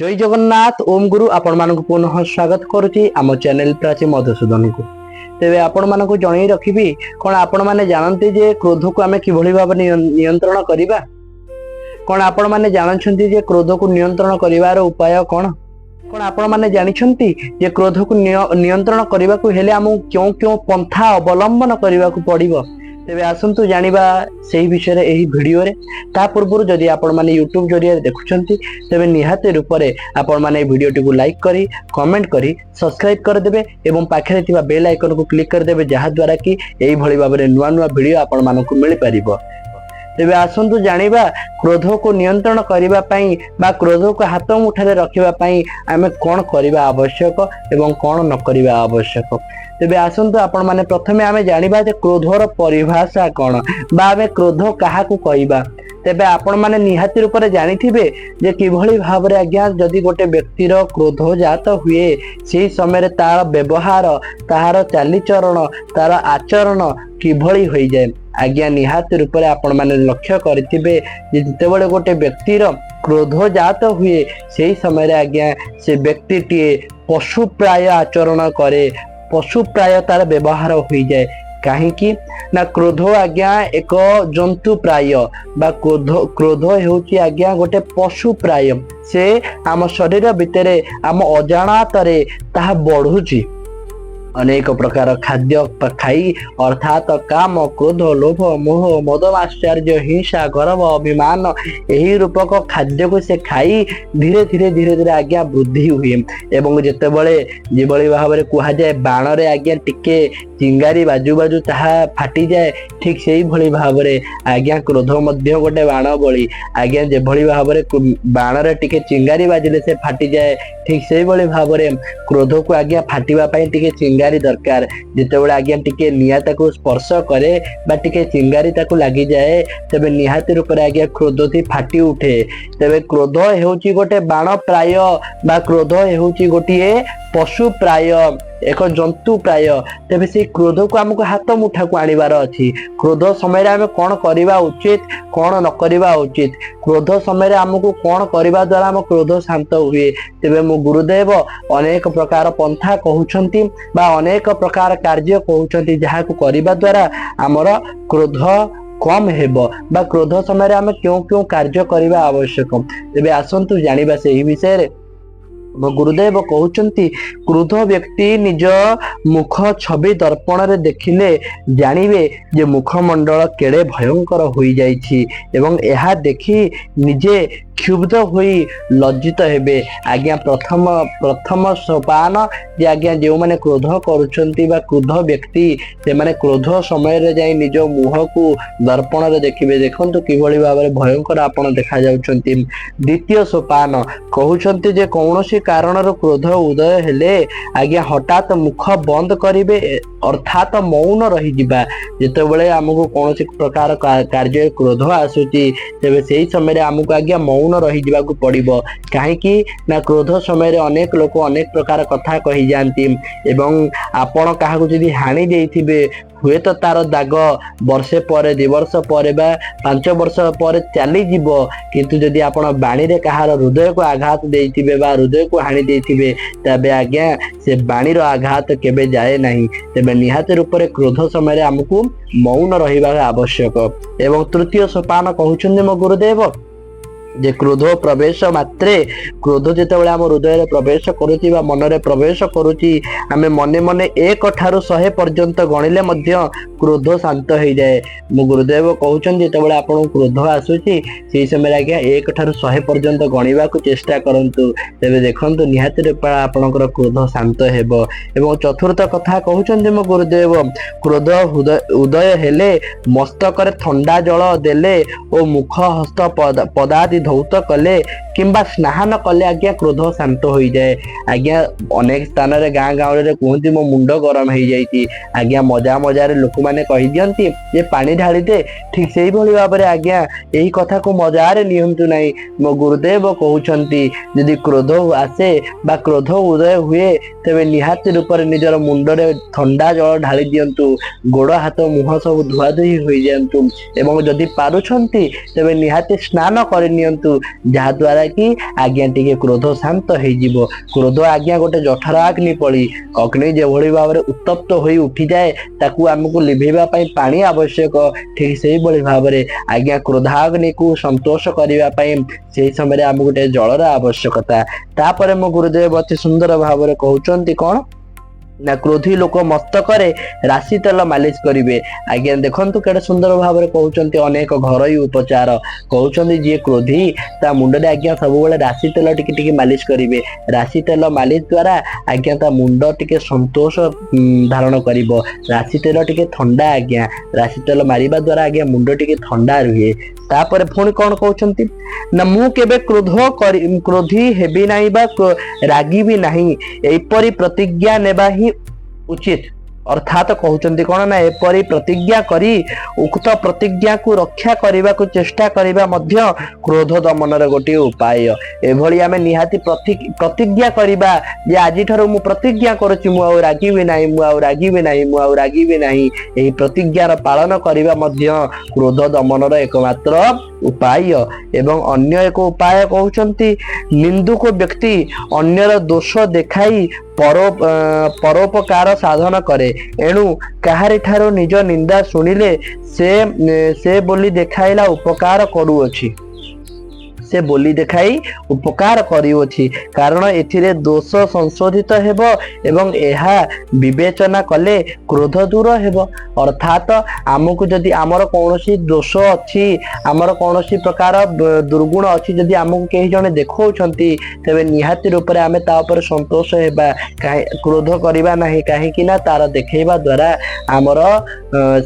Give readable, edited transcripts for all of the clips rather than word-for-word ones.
जय जगन्नाथ ओम गुरु आपण मानक पुनः स्वागत करुच्ची आम चैनल प्राची मधुसूदन को। तेरे आपण मानक जन रखी कौन आपण मैंने जानते जे क्रोध को आम कि भाव नियंत्रण करवा कौन आपण मैंने जानते जे क्रोध को नियंत्रण कर उपाय कौन कौन आपण मैंने जानते जे क्रोध को नियंत्रण करने को हेले आम क्यों क्यों पंथा अवलंबन करने को पड़ो तेरे आसतु जानिबा सही विषय रे एही वीडियो रे ता पूर्व जदि आपण माने YouTube जरिया देखुछंती तेबे निहाते रूप रे आपण माने वीडियो टी को लाइक करी कमेंट करी सब्सक्राइब कर देबे एवं पाखरे थिबा बेल आइकन को क्लिक कर देबे जहा द्वारा कि एही भली भाबरे नुवा नुवा वीडियो आपण मानकु मिल परिबो। तेबे आसंतु जानिबा क्रोध को नियंत्रण करिबा पई बा क्रोध को हाथ मुठारे रखिबा पई आमे कोन करिबा आवश्यक एवं कोन न करिबा आवश्यक। तेबे आसंतु आपण माने प्रथमे आमे जानिबा जे क्रोधर परिभाषा कोन बा आमे क्रोध काहा को कहिबा। तेबे आपण माने निहाती रूप रे जानिथिबे जे किभली भाबरे आज्ञा जदि गोटे व्यक्तिर क्रोध जात हुए सेही समय तार व्यवहार तार चालीचरण तार आचरण किभली होई जाए आज्ञा निहाती रूप रे आपण माने लक्ष्य करथिबे जे जेतेबेले गोटे व्यक्तिर क्रोध जात हुए सेही समय आज्ञा से व्यक्तिटी पशु प्राय आचरण करे पशु प्राय तार व्यवहार हो जाए कहीं ना क्रोध आज्ञा एक जंतु प्राय बा क्रोध होची आज्ञा गोटे पशु प्राय से आम शरीर भितर आम अजाणतरे ताहा बढ़ुची अनेक प्रकार खाद्य खाई अर्थात काम क्रोध लोभ मोह मद आश्चर्य हिंसा गर्व अभिमान यही रूपक खाद्य को से खाई धीरे धीरे आज्ञा वृद्धि हुए एवं जितेबले जिभली भाव में कह जाए बाण रे आज्ञा टिके चिंगारी बाजू बाजू ताहा फाटी जाए ठीक से भली भाव में आज्ञा क्रोध मध्य गोटे बाण बड़ी आज्ञा जेभली भाव में बाण रे टिके चिंगारी बाजिले से फाटी जाए ठीक से भली भाव में क्रोध को आज्ञा फाटिबा पई टिके चिंगारी दरकार जितेबले आज्ञा टिके निया ताको स्पर्श करे बा टिके चिंगारी ताको लागि जाए तबे निहाती रूप रे आज्ञा क्रोध थी फाटी उठे। तबे क्रोध हेउची गोटे बाण प्राय बा क्रोध हेउची गोटिए पशु प्राय एक जंतु प्राय तेबे से क्रोध को हमको हाथ मुठा को आनिबार अछि। क्रोध समय आम कौन करवा उचित कौन न करवा उचित क्रोध समय आमको कौन करवा द्वारा आम क्रोध शांत हुए तेबे मो गुरुदेव अनेक प्रकार पंथा कहउछंती बा अनेक प्रकार कार्य कहउछंती जहा को करवा द्वारा आमर क्रोध कम हेबो बा क्रोध समय आम क्यों क्यों कार्य करवा आवश्यक। तेबे आसंतु जानिबा सेही विषय रे मो गुरुदेव कहउछंती क्रोध व्यक्ति निज मुख छवि दर्पण रे देखिले जानिबे जे मुखमंडल केड़े भयंकर होई जाइछि एवं एहा देखि निजे क्षुब्ध होई लज्जित हेबे। आज्ञा प्रथम सोपान जे आज्ञा जो माने क्रोध करूछंती बा क्रोध व्यक्ति से माने क्रोध समय रे जाई निज मुह को दर्पण रे देखिबे देखंतु किभली भाबरे भयंकर आपण देखा जाउछंती। द्वितीय सोपान कहउछंती जे कौनसी कारण रो क्रोध उदय हेले आज्ञा हठात मुख बंद करिवे अर्थात मौन रही जिबा जेतेबेले हमको कौनसी प्रकार कार्य क्रोध आसुची तेबे सेही समय रे हमको आज्ञा मौन रही जिबा को पड़िबो काहेकि ना क्रोध समय रे अनेक लोक अनेक प्रकार कथा कहि जानती एवं आपण काहाकु जदी हानि देइथिबे हुए तो तार दाग वर्षे पर 2 वर्ष पर बा 5 वर्ष पर चली जीवो किंतु जदि आपण बाणी रे कहार हृदय को आघात देइथिबे बा हृदय को हानि देइथिबे तबे आज्ञा से बाणी रो आघात केबे जाए नहीं। तेबे निहात रूप रे क्रोध समय रे हमकु मौन रहिबा आवश्यक। एवं तृतीय सोपान कहउछन्ते मो गुरुदेव जे क्रोध प्रवेश मात्रे क्रोध जेतेबेले हम हृदय रे प्रवेश करूची बा मन रे प्रवेश करूची आमे मने मने 1 ठारू 100 पर्यंत गणिले मध्य क्रोध शांत हो जाए। मो गुरुदेव कहउछन जेतेबेले आपन क्रोध आसुची सेही समय आज्ञा 1 ठारू 100 पर्यंत गणिबा को चेष्टा करंतु तेबे देखंतु निहाती रे आपनकर क्रोध शांत हेबो। एवं चतुर्थ कथा कहउछन जे मो गुरुदेव क्रोध उदय हेले मस्तक रे ठंडा जल देले ओ मुख हस्त पदादि धौत कले किंबा स्नान कले आज्ञा क्रोध शांत हो जाए। आज्ञा अनेक स्थान रे गाँ गाँव रे कहती मो मुंड गरम हो जाइए आज्ञा मजा मजार लोक मैंने कही दियंती जे पानी ढाली दे ठीक से ही भली भाव में आज्ञा यही कथा को मजार नियंतु नहीं। मो गुरुदेव कहउछंती यदि क्रोध आसे बा क्रोध उदय हुए तेबे निहाती रूप में निजर मुंड रे ठंडा जल ढाली दियंतु गोड़ हाथ मुह सब धुआ धुई हो जातु एवं जदि पारुछंती तेबे निहाती स्नान कर नियंतु जहा द्वारा द्वारा कि आज्ञा टिके क्रोध शांत हो क्रोध आज्ञा गोटे जठर अग्नि पड़ी अग्नि जो भाव में उत्तप्त हो उठी जाए ताकू आमको लिभेवा पानी आवश्यक ठीक से भाव में आज्ञा क्रोधाग्नि को संतोष करने से समय आम गोटे जलर आवश्यकता तापर मो गुरुदेव अति सुंदर भाव में कहते कौन ना क्रोधी लोक मस्तक राशि तेल मालिश करेंगे आज्ञा देखु केड़े सुंदर भाव में कहते अनेक घरोई उपचार कहते जी क्रोधी ता मुंडे आज्ञा सब राशि तेल टिके मालिश करेंगे राशि तेल मालिश द्वारा आज्ञा ता मुंड टिके संतोष धारण कर राशि तेल टिके थंडा आज्ञा राशि तेल मारिबा द्वारा आज्ञा मुंड टिके थंडा रुहे तापर पुणी कौन कहते ना मु केबे क्रोधी हेबी नाही बा रागी भी नहीं एपरी प्रतिज्ञा नेबा ही उचित अर्थात कहते कौन ना एपरी प्रतिज्ञा करी उक्त प्रतिज्ञा को रक्षा करने को चेष्टा करने मध्य क्रोध दमन गोटे उपाय एभली आमे निहाती प्रतिज्ञा करबा जे आजि ठारू मु प्रतिज्ञा करूची मु आ रागिबी नाही मु आ रागिबी नाही मु आ रागिबी नाही एही प्रतिज्ञार पालन करबा मध्य क्रोध दमनर एकमात्र उपाय एवं अन्य एक उपाय कहउचंती निंदुक व्यक्ति अन्यर दोष देखाई परोपकार साधन करे एणु काहारि ठारो निज निंदा सुनिले से बोली देखाइला उपकार करूअछि से बोली देखाई उपकार करियोछि कारण एथिरे दोष संशोधित हेबो एवं एहा विवेचना कले क्रोध दूर हेबो अर्थात आमको जदि आमर कोनोसी दोष अछि आमर कोनोसी प्रकार दुर्गुण अछि जदि आमको केही जने देखौछंती तबे निहाती रूप रे आमे ता ऊपर संतोष हेबा क्रोध करिबा नाही काहे कि ना तार देखैबा द्वारा आमर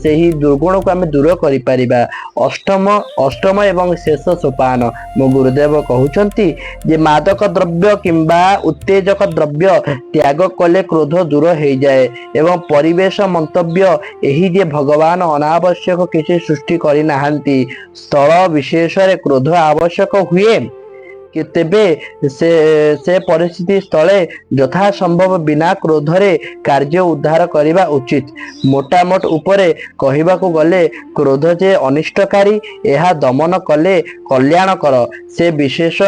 सेही दुर्गुण को आमे दूर करि परिबा अष्टम एवं शेष सोपान गुरुदेव कहउचंती जे मादक द्रव्य किंबा उत्तेजक द्रव्य त्याग कले क्रोध दूर हो जाए एवं परिवेश मंतव्य यही जे भगवान अनावश्यक किसी सृष्टि करि नाहंती स्थल विशेष रे क्रोध आवश्यक हुए कि तेबे से परिस्थिति स्थले यथा संभव बिना क्रोधरे कार्य उद्धार करिबा उचित मोटामोट उपरे कहिबा को गले क्रोध जे अनिष्टकारी एहा दमन कले कल्याण कर से विशेष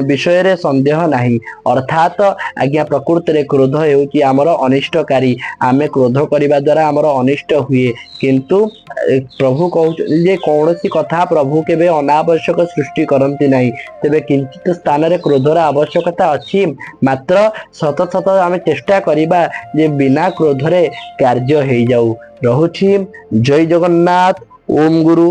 विषय रे संदेह नहीं अर्थात आज्ञा प्रकृति रे क्रोध हेउची हमर अनिष्टकारी आमे क्रोध करिबा द्वारा हमर अनिष्ट हुए किंतु प्रभु कहउछ जे कौनसी कथा प्रभु केबे अनावश्यक सृष्टि करंती नहीं तेबे किंचित स्थान रे क्रोधर आवश्यकता अछि मात्र सत सत आमे चेष्टा करिबा जे बिना क्रोधरे कार्य हेइ जाऊ रहुछि जय जगन्नाथ ओम गुरु।